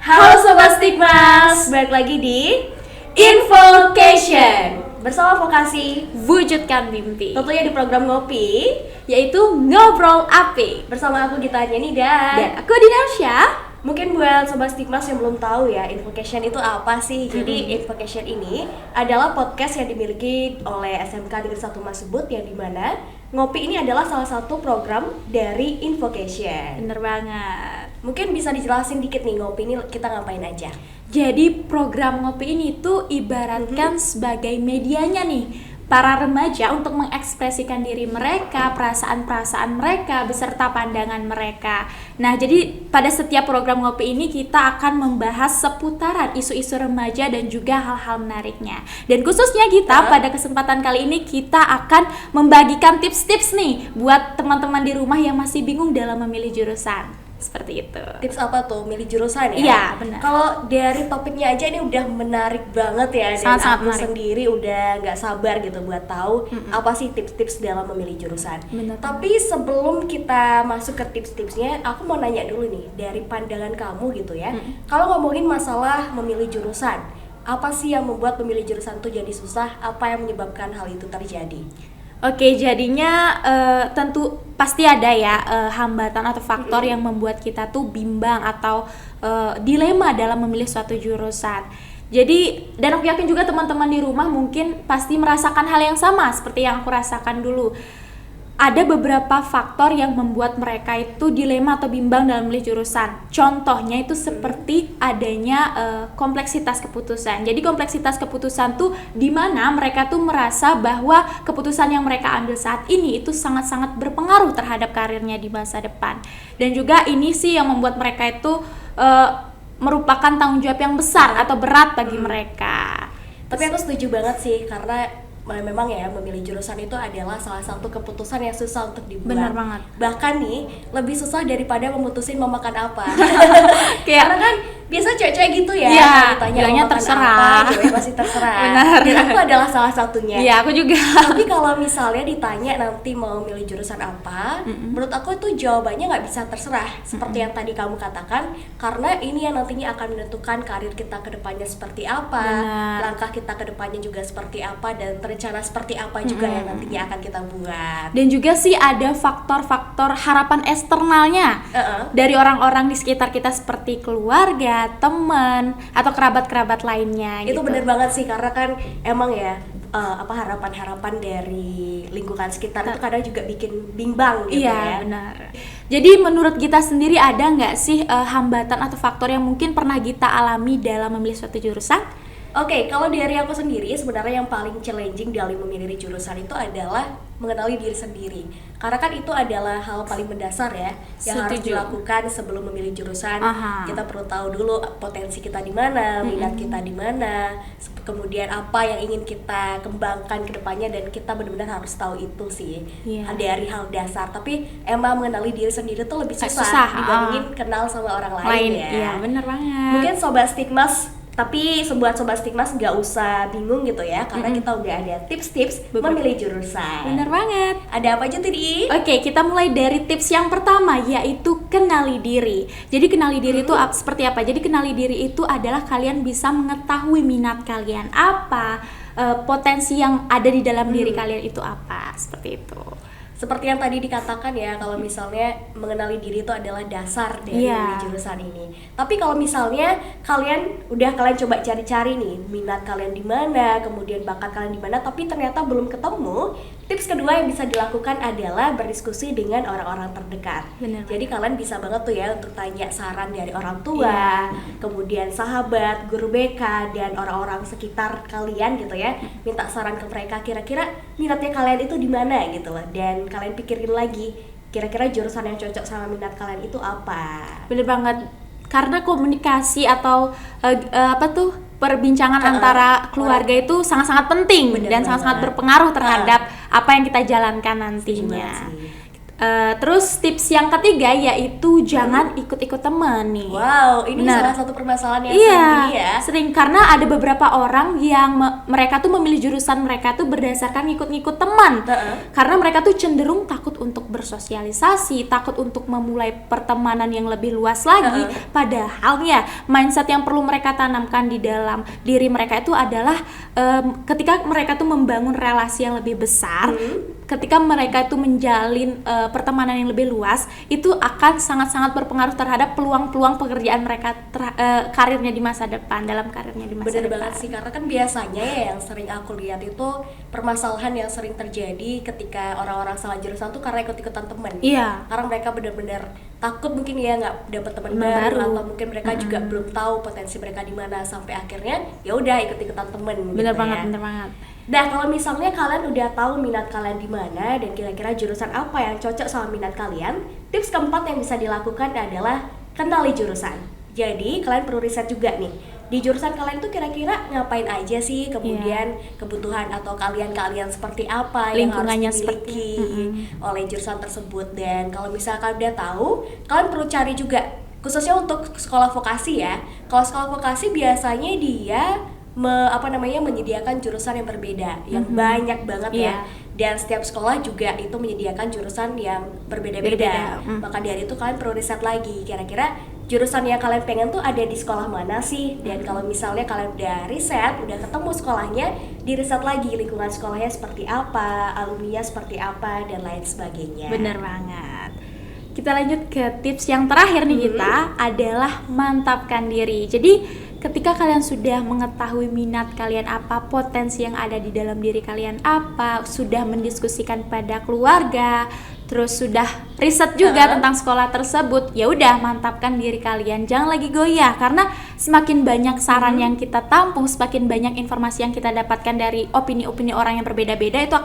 Halo Sobat Stigmas, balik lagi di Invocation bersama Vokasi Wujudkan Mimpi, tentunya di program Ngopi yaitu Ngobrol Api. bersama aku Gita Nyani dan Aku Dinasya. mungkin buat Sobat Stigmas yang belum tahu ya, Invocation itu apa sih? Jadi Invocation ini adalah podcast yang dimiliki oleh SMK Negeri 1 Masebut, yang dimana Ngopi ini adalah salah satu program dari Invocation. Bener banget. Mungkin bisa dijelasin dikit nih, Ngopi ini kita ngapain aja? Jadi program Ngopi ini tuh ibaratkan sebagai medianya nih para remaja untuk mengekspresikan diri mereka, perasaan-perasaan mereka, beserta pandangan mereka. Nah, jadi pada setiap program Ngopi ini kita akan membahas seputaran isu-isu remaja dan juga hal-hal menariknya. Dan khususnya kita pada kesempatan kali ini kita akan membagikan tips-tips nih buat teman-teman di rumah yang masih bingung dalam memilih jurusan. Seperti itu. Tips apa tuh? Milih jurusan ya? Iya, benar. Kalau dari topiknya aja ini udah menarik banget ya. Dan Sangat-sangat aku menarik. sendiri udah gak sabar gitu buat tahu apa sih tips-tips dalam memilih jurusan. Benar. Tapi sebelum kita masuk ke tips-tipsnya, aku mau nanya dulu nih, dari pandangan kamu gitu ya. Kalau ngomongin masalah memilih jurusan, apa sih yang membuat memilih jurusan tuh jadi susah? Apa yang menyebabkan hal itu terjadi? Oke, jadinya tentu pasti ada ya hambatan atau faktor yang membuat kita tuh bimbang atau dilema dalam memilih suatu jurusan. Jadi, dan aku yakin juga teman-teman di rumah mungkin pasti merasakan hal yang sama seperti yang aku rasakan dulu. Ada beberapa faktor yang membuat mereka itu dilema atau bimbang dalam memilih jurusan. Contohnya itu seperti adanya kompleksitas keputusan. Jadi kompleksitas keputusan tuh di mana mereka tuh merasa bahwa keputusan yang mereka ambil saat ini itu sangat-sangat berpengaruh terhadap karirnya di masa depan. Dan juga ini sih yang membuat mereka itu merupakan tanggung jawab yang besar atau berat bagi mereka. Tapi aku setuju banget sih, karena memang ya memilih jurusan itu adalah salah satu keputusan yang susah untuk dibuat. Benar banget. Bahkan nih lebih susah daripada memutusin mau makan apa. Kayak- Karena kan biasa cewek-cewek gitu ya, Iya, kalau ditanya bilangnya mau makan terserah. apa, cewek pasti terserah. Benar. Dan aku adalah salah satunya. Iya, aku juga. Tapi kalau misalnya ditanya nanti mau milih jurusan apa, menurut aku itu jawabannya nggak bisa terserah. Seperti yang tadi kamu katakan, karena ini yang nantinya akan menentukan karir kita ke depannya seperti apa, Benar. langkah kita ke depannya juga seperti apa, dan rencana seperti apa juga yang nantinya akan kita buat. Dan juga sih ada faktor-faktor harapan eksternalnya dari orang-orang di sekitar kita seperti keluarga, teman, atau kerabat-kerabat lainnya. Itu gitu. bener banget sih, karena kan emang ya harapan-harapan dari lingkungan sekitar itu kadang juga bikin bimbang gitu Iya, ya. benar. Jadi menurut Gita sendiri ada nggak sih hambatan atau faktor yang mungkin pernah Gita alami dalam memilih suatu jurusan? Oke, kalau dari aku sendiri sebenarnya yang paling challenging dalam memilih jurusan itu adalah mengenali diri sendiri. Karena kan itu adalah hal paling mendasar ya yang harus Setuju. dilakukan sebelum memilih jurusan. Aha. Kita perlu tahu dulu potensi kita di mana, minat kita di mana, kemudian apa yang ingin kita kembangkan ke depannya, dan kita benar-benar harus tahu itu sih. Iya. Dari hal dasar. Tapi emang mengenali diri sendiri tuh lebih susah, Susah, dibandingin kenal sama orang lain ya. Iya, benar banget. Mungkin Sobat Stigmas, tapi buat Sobat Stigmas nggak usah bingung gitu ya, karena kita udah ada tips-tips memilih jurusan. Benar banget. Ada apa aja tuh, Di? Oke, kita mulai dari tips yang pertama, yaitu kenali diri. Jadi kenali diri itu seperti apa? Jadi kenali diri itu adalah kalian bisa mengetahui minat kalian apa, potensi yang ada di dalam diri kalian itu apa, seperti itu. Seperti yang tadi dikatakan ya, kalau misalnya mengenali diri itu adalah dasar dari Iya. jurusan ini. Tapi kalau misalnya kalian coba cari-cari nih minat kalian di mana, kemudian bakat kalian di mana, tapi ternyata belum ketemu, tips kedua yang bisa dilakukan adalah berdiskusi dengan orang-orang terdekat. Benar. Jadi kalian bisa banget tuh ya untuk tanya saran dari orang tua, kemudian sahabat, guru BK, dan orang-orang sekitar kalian gitu ya. Minta saran ke mereka, kira-kira minatnya kalian itu di mana gitu loh. Dan kalian pikirin lagi, kira-kira jurusan yang cocok sama minat kalian itu apa. Bener banget, karena komunikasi atau perbincangan antara keluarga itu sangat-sangat penting. Bener dan sangat-sangat banget. berpengaruh terhadap apa yang kita jalankan nantinya. Setuju banget sih. Terus tips yang ketiga yaitu jangan ikut-ikut teman nih. Wow, ini Benar. salah satu permasalahan yang Iya, sering ya. sering karena ada beberapa orang yang mereka tuh memilih jurusan mereka tuh berdasarkan ngikut-ngikut teman. Karena mereka tuh cenderung takut untuk bersosialisasi, takut untuk memulai pertemanan yang lebih luas lagi. Padahal ya, mindset yang perlu mereka tanamkan di dalam diri mereka itu adalah ketika mereka tuh membangun relasi yang lebih besar, ketika mereka itu menjalin pertemanan yang lebih luas, itu akan sangat-sangat berpengaruh terhadap peluang-peluang pekerjaan mereka karirnya di masa depan, dalam karirnya di masa Bener depan. banget sih, karena kan biasanya ya yang sering aku lihat itu permasalahan yang sering terjadi ketika orang-orang salah jurusan tuh karena ikut-ikutan temen. Iya. Karena mereka benar-benar takut mungkin ya nggak dapet teman Teman baru, baru. atau mungkin mereka juga belum tahu potensi mereka di mana, sampai akhirnya ya udah ikut-ikutan temen. Bener gitu banget, ya. bener banget. Nah, kalau misalnya kalian udah tahu minat kalian di mana dan kira-kira jurusan apa yang cocok sama minat kalian, tips keempat yang bisa dilakukan adalah kenali jurusan. Jadi, kalian perlu riset juga nih. Di jurusan kalian tuh kira-kira ngapain aja sih, kemudian kebutuhan atau kalian seperti apa yang harus Lingkungannya dimiliki oleh jurusan tersebut. Dan kalau misalkan udah tahu, kalian perlu cari juga, khususnya untuk sekolah vokasi ya. Kalau sekolah vokasi biasanya dia menyediakan jurusan yang berbeda, yang banyak banget ya. Dan setiap sekolah juga itu menyediakan jurusan yang berbeda-beda. Maka dari itu kalian perlu riset lagi, kira-kira jurusan yang kalian pengen tuh ada di sekolah mana sih. Dan kalau misalnya kalian udah riset, udah ketemu sekolahnya, diriset lagi lingkungan sekolahnya seperti apa, alumninya seperti apa, dan lain sebagainya. Bener banget. Kita lanjut ke tips yang terakhir nih kita, adalah mantapkan diri. Jadi ketika kalian sudah mengetahui minat kalian apa, potensi yang ada di dalam diri kalian apa, sudah mendiskusikan pada keluarga, terus sudah riset juga tentang sekolah tersebut, ya udah mantapkan diri kalian, jangan lagi goyah, karena semakin banyak saran yang kita tampung, semakin banyak informasi yang kita dapatkan dari opini-opini orang yang berbeda-beda, itu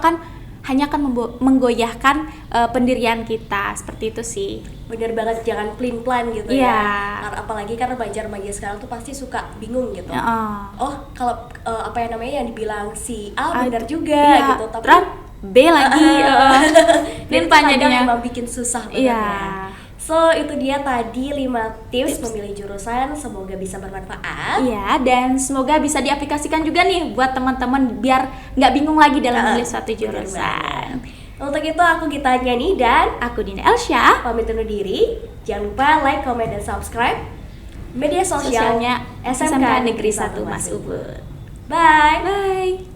hanya akan menggoyahkan pendirian kita, seperti itu sih. Bener banget, jangan plan gitu Iya. ya. Apalagi karena remaja-remaja sekarang tuh pasti suka bingung gitu. Oh, kalau yang dibilang si A benar juga iya, gitu, tapi terus B lagi. dan Tanya kadang dia. emang bikin susah banget Iya. ya. So, itu dia tadi 5 tips memilih jurusan, semoga bisa bermanfaat. Iya, dan semoga bisa diaplikasikan juga nih buat teman-teman biar nggak bingung lagi dalam memilih suatu Bener jurusan. banget. Untuk itu aku Gita Nyani dan Aku Dina Elsya. pamit undur diri. Jangan lupa like, comment, dan subscribe media sosialnya Sosialnya SMK Negeri 1 Mas Ubud. Bye. Bye.